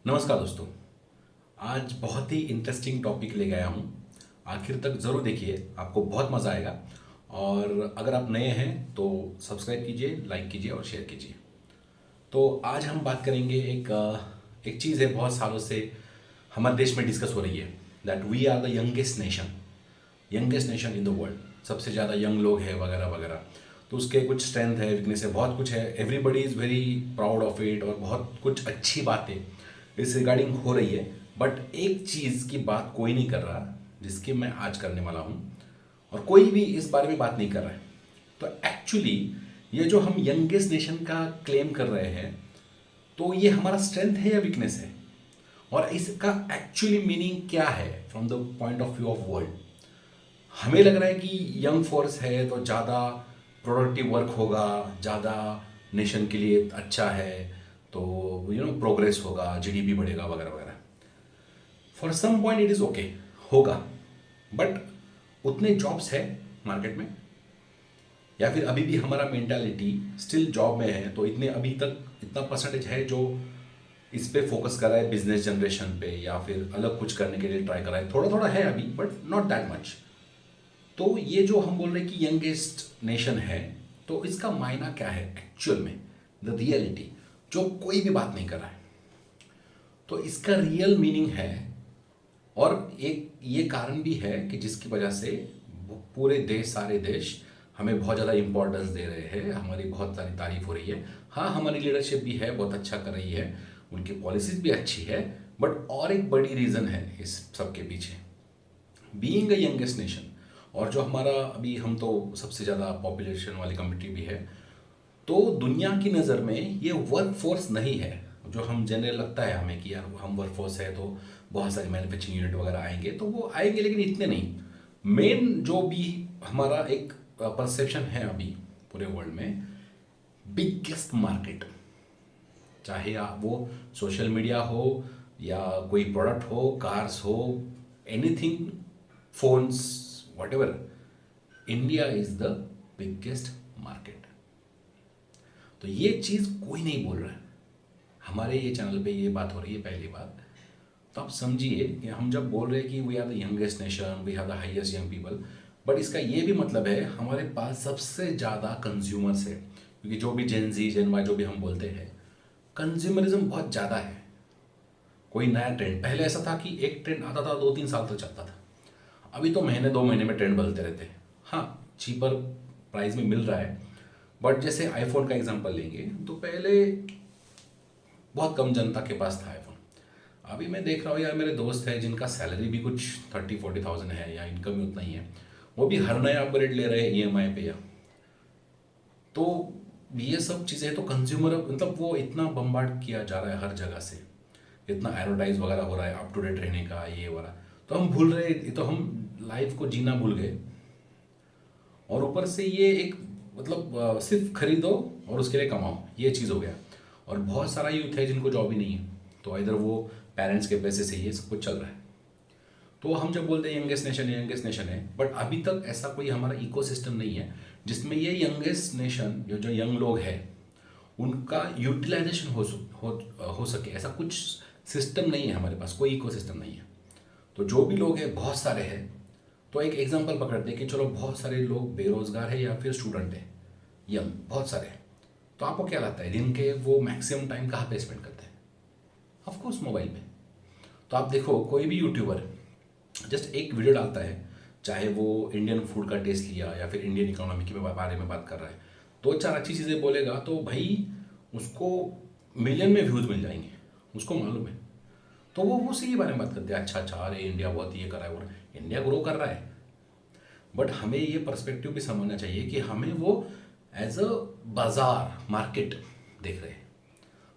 नमस्कार दोस्तों। आज बहुत ही इंटरेस्टिंग टॉपिक ले गया हूँ। आखिर तक ज़रूर देखिए, आपको बहुत मज़ा आएगा। और अगर आप नए हैं तो सब्सक्राइब कीजिए, लाइक कीजिए और शेयर कीजिए। तो आज हम बात करेंगे एक चीज़ है, बहुत सालों से हमारे देश में डिस्कस हो रही है, that we are the youngest nation in the world. सबसे ज़्यादा यंग लोग हैं वगैरह वगैरह। तो उसके कुछ स्ट्रेंथ है, वीकनेस है, बहुत कुछ है। Everybody is very proud of it और बहुत कुछ अच्छी बातें इस रिगार्डिंग हो रही है। बट एक चीज़ की बात कोई नहीं कर रहा, जिसकी मैं आज करने वाला हूँ, और कोई भी इस बारे में बात नहीं कर रहा है। तो एक्चुअली ये जो हम यंगेस्ट नेशन का क्लेम कर रहे हैं, तो ये हमारा स्ट्रेंथ है या वीकनेस है, और इसका एक्चुअली मीनिंग क्या है from the point of view of world. हमें लग रहा है कि यंग फोर्स है तो ज़्यादा प्रोडक्टिव वर्क होगा, ज़्यादा नेशन के लिए अच्छा है, तो प्रोग्रेस होगा, जीडीपी बढ़ेगा वगैरह वगैरह। For some point it is okay, होगा। बट उतने जॉब्स है मार्केट में, या फिर अभी भी हमारा मेंटालिटी स्टिल जॉब में है, तो इतने अभी तक इतना परसेंटेज है जो इस पे फोकस कर रहा है, बिजनेस जनरेशन पे, या फिर अलग कुछ करने के लिए ट्राई कर रहा है। थोड़ा थोड़ा है अभी, बट नॉट दैट मच। तो ये जो हम बोल रहे हैं कि यंगेस्ट नेशन है, तो इसका मायना क्या है एक्चुअल में, द रियलिटी, जो कोई भी बात नहीं कर रहा है। तो इसका रियल मीनिंग है, और एक ये कारण भी है कि जिसकी वजह से पूरे देश, सारे देश हमें बहुत ज़्यादा इंपॉर्टेंस दे रहे हैं, हमारी बहुत सारी तारीफ हो रही है। हाँ, हमारी लीडरशिप भी है, बहुत अच्छा कर रही है, उनकी पॉलिसीज भी अच्छी है। बट और एक बड़ी रीज़न है इस सब के पीछे, बीइंग अ यंगेस्ट नेशन। और जो हमारा अभी, हम तो सबसे ज़्यादा पॉपुलेशन वाली कंट्री भी है, तो दुनिया की नज़र में ये वर्क फोर्स नहीं है जो हम जनरल लगता है हमें कि यार हम वर्क फोर्स है तो बहुत सारे मैन्युफैक्चरिंग यूनिट वगैरह आएंगे, तो वो आएंगे, लेकिन इतने नहीं। मेन जो भी हमारा एक परसेप्शन है अभी पूरे वर्ल्ड में, बिगेस्ट मार्केट, चाहे वो सोशल मीडिया हो या कोई प्रोडक्ट हो, कार्स हो, anything, phones, what ever, India is the biggest market. तो ये चीज़ कोई नहीं बोल रहा है। हमारे ये चैनल पे ये बात हो रही है पहली बात। तो आप समझिए कि हम जब बोल रहे हैं कि we are the youngest nation, we are the highest young people, but इसका ये भी मतलब है हमारे पास सबसे ज़्यादा कंज्यूमर्स है। क्योंकि जो भी जेन जी, जेन वाई, जो भी हम बोलते हैं, कंज्यूमरिज्म बहुत ज़्यादा है। कोई नया ट्रेंड, पहले ऐसा था कि एक ट्रेंड आता था, 2-3 साल तक चलता था। अभी तो महीने 2 महीने में ट्रेंड बदलते रहते हैं। हाँ, चीपर प्राइस में मिल रहा है। बट जैसे आईफोन का एग्जांपल लेंगे, तो पहले बहुत कम जनता के पास था आईफोन। अभी मैं देख रहा हूँ यार, मेरे दोस्त हैं जिनका सैलरी भी कुछ 30-40 थाउजेंड है, या इनकम भी उतना ही है, वो भी हर नया अपग्रेड ले रहे हैं ईएमआई पे। या तो ये सब चीज़ें, तो कंज्यूमर मतलब वो इतना बम्बार्ड किया जा रहा है हर जगह से, इतना एडवर्टाइज वगैरह हो रहा है अप टू डेट रहने का, ये वाला। तो हम भूल रहे, तो हम लाइफ को जीना भूल गए। और ऊपर से ये एक मतलब सिर्फ खरीदो और उसके लिए कमाओ, ये चीज़ हो गया। और बहुत सारा यूथ है जिनको जॉब ही नहीं है, तो इधर वो पेरेंट्स के पैसे से ये सब कुछ चल रहा है। तो हम जब बोलते हैं यंगेस्ट नेशन है, बट अभी तक ऐसा कोई हमारा इकोसिस्टम नहीं है जिसमें ये यंगेस्ट नेशन, जो यंग लोग हैं, उनका यूटिलाइजेशन हो सके। ऐसा कुछ सिस्टम नहीं है हमारे पास, कोई इकोसिस्टम नहीं है। तो जो भी लोग हैं, बहुत सारे हैं। तो एक एग्जांपल पकड़ते हैं कि चलो बहुत सारे लोग बेरोजगार है या फिर स्टूडेंट है, यंग बहुत सारे हैं। तो आपको क्या लगता है दिन के वो मैक्सिमम टाइम कहाँ पे स्पेंड करते हैं? ऑफ कोर्स मोबाइल में। तो आप देखो, कोई भी यूट्यूबर जस्ट एक वीडियो डालता है, चाहे वो इंडियन फूड का टेस्ट लिया या फिर इंडियन इकोनॉमी के बारे में बात कर रहा है, दो चार अच्छी चीज़ें बोलेगा तो भाई उसको मिलियन में व्यूज़ मिल जाएंगे, उसको मालूम है। तो वो उसी के बारे में बात करते हैं, अच्छा अच्छा, अरे इंडिया बहुत ये कर रहा है, वो इंडिया ग्रो कर रहा है। बट हमें ये पर्सपेक्टिव भी समझना चाहिए कि हमें वो एज अ बाजार, मार्केट देख रहे हैं।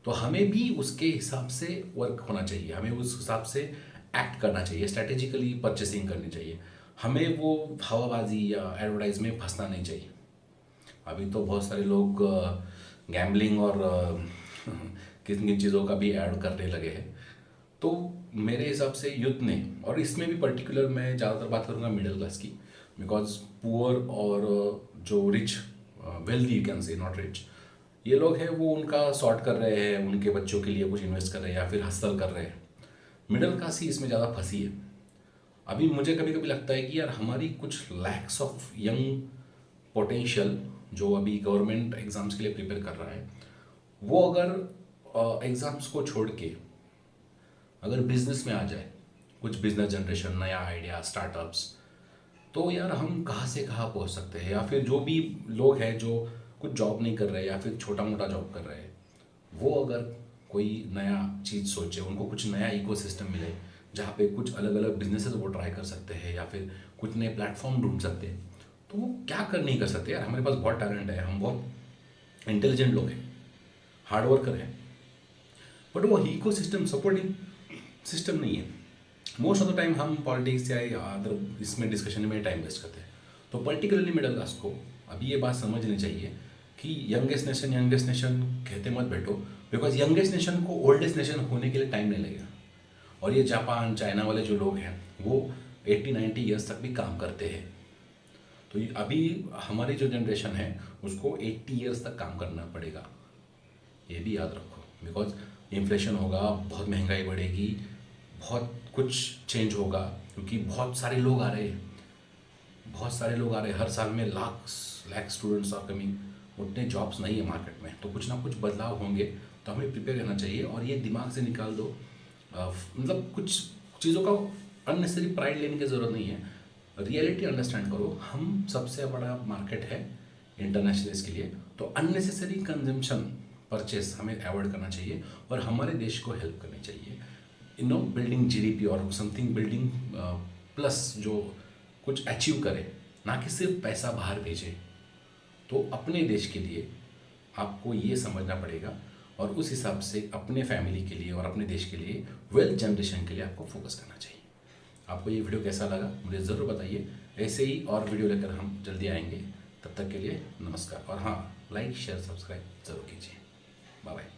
तो हमें भी उसके हिसाब से वर्क होना चाहिए, हमें उस हिसाब से एक्ट करना चाहिए, स्ट्रैटेजिकली परचेसिंग करनी चाहिए। हमें वो हवाबाजी या एडवर्टाइज में फंसना नहीं चाहिए। अभी तो बहुत सारे लोग गैम्बलिंग और किन किन चीज़ों का भी ऐड करने लगे हैं। तो मेरे हिसाब से यूथ ने, और इसमें भी पर्टिकुलर मैं ज़्यादातर बात करूँगा मिडिल क्लास की, बिकॉज पुअर और जो rich, wealthy, you can say, not rich, ये लोग हैं वो उनका सॉर्ट कर रहे हैं, उनके बच्चों के लिए कुछ इन्वेस्ट कर रहे हैं या फिर हसल कर रहे हैं। मिडिल क्लास ही इसमें ज़्यादा फंसी है। अभी मुझे कभी कभी लगता है कि यार हमारी कुछ लैक्स ऑफ यंग पोटेंशियल जो अभी गवर्नमेंट एग्ज़ाम्स के लिए प्रिपेयर कर रहा है, वो अगर एग्ज़ाम्स को छोड़ के अगर बिजनेस में आ जाए, कुछ बिजनेस जनरेशन, नया आइडिया, स्टार्टअप्स, तो यार हम कहाँ से कहाँ पहुँच सकते हैं। या फिर जो भी लोग हैं जो कुछ जॉब नहीं कर रहे या फिर छोटा मोटा जॉब कर रहे हैं, वो अगर कोई नया चीज़ सोचे, उनको कुछ नया इकोसिस्टम मिले जहाँ पे कुछ अलग अलग बिजनेसेस वो ट्राई कर सकते हैं या फिर कुछ नए प्लेटफॉर्म ढूंढ सकते हैं, तो वो क्या कर नहीं कर सकते यार। हमारे पास बहुत टैलेंट है, हम बहुत इंटेलिजेंट लोग हैं, हार्ड वर्कर हैं, बट वो इको सिस्टम, सपोर्टिंग सिस्टम नहीं है। मोस्ट ऑफ द टाइम हम पॉलिटिक्स या अदर इसमें डिस्कशन में टाइम वेस्ट करते हैं। तो पर्टिकुलरली मिडिल क्लास को अभी ये बात समझनी चाहिए कि यंगेस्ट नेशन कहते मत बैठो, बिकॉज यंगेस्ट नेशन को ओल्डेस्ट नेशन होने के लिए टाइम नहीं लगेगा। और ये जापान, चाइना वाले जो लोग हैं वो 80-90 ईयर्स तक भी काम करते हैं। तो अभी हमारी जो जनरेशन है उसको 80 ईयर्स तक काम करना पड़ेगा, ये भी याद रखो। बिकॉज इन्फ्लेशन होगा, बहुत महंगाई बढ़ेगी, बहुत कुछ चेंज होगा, क्योंकि बहुत सारे लोग आ रहे हैं, हर साल में लाख स्टूडेंट्स आर कमिंग। उतने जॉब्स नहीं है मार्केट में, तो कुछ ना कुछ बदलाव होंगे। तो हमें प्रिपेयर रहना चाहिए और ये दिमाग से निकाल दो, मतलब कुछ चीज़ों का अननेसेसरी प्राइड लेने की ज़रूरत नहीं है। रियलिटी अंडरस्टैंड करो, हम सबसे बड़ा मार्केट है इंटरनेशनल इसके लिए, तो अननेसेसरी कंजम्पशन, परचेस हमें अवॉइड करना चाहिए और हमारे देश को हेल्प करनी चाहिए बिल्डिंग जीडीपी और समथिंग बिल्डिंग प्लस, जो कुछ अचीव करे, ना कि सिर्फ पैसा बाहर भेजे। तो अपने देश के लिए आपको ये समझना पड़ेगा और उस हिसाब से अपने फैमिली के लिए और अपने देश के लिए, वेल्थ जनरेशन के लिए आपको फोकस करना चाहिए। आपको ये वीडियो कैसा लगा मुझे ज़रूर बताइए। ऐसे ही और वीडियो लेकर हम जल्दी आएंगे। तब तक के लिए नमस्कार। और हाँ, लाइक शेयर सब्सक्राइब ज़रूर कीजिए। Bye bye.